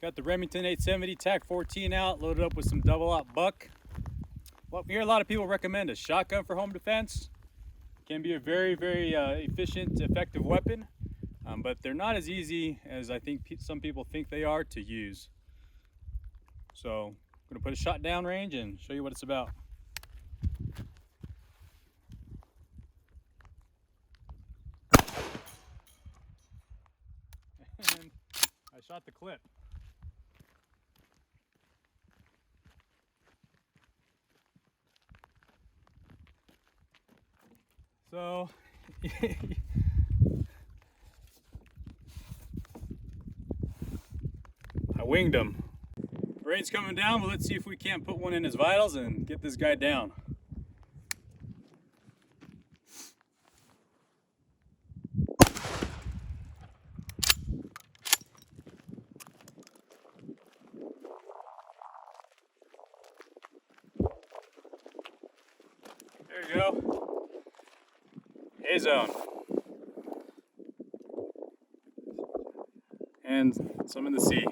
Got the Remington 870 TAC 14 out, loaded up with some double-aught buck. Well, we hear a lot of people recommend a shotgun for home defense. Can be a very, very efficient, effective weapon, but they're not as easy as I think some people think they are to use. So I'm gonna put a shot down range and show you what it's about. And I shot the clip. So I winged him. Rain's coming down, but let's see if we can't put one in his vitals and get this guy down. There you go. A-zone. And some in the C.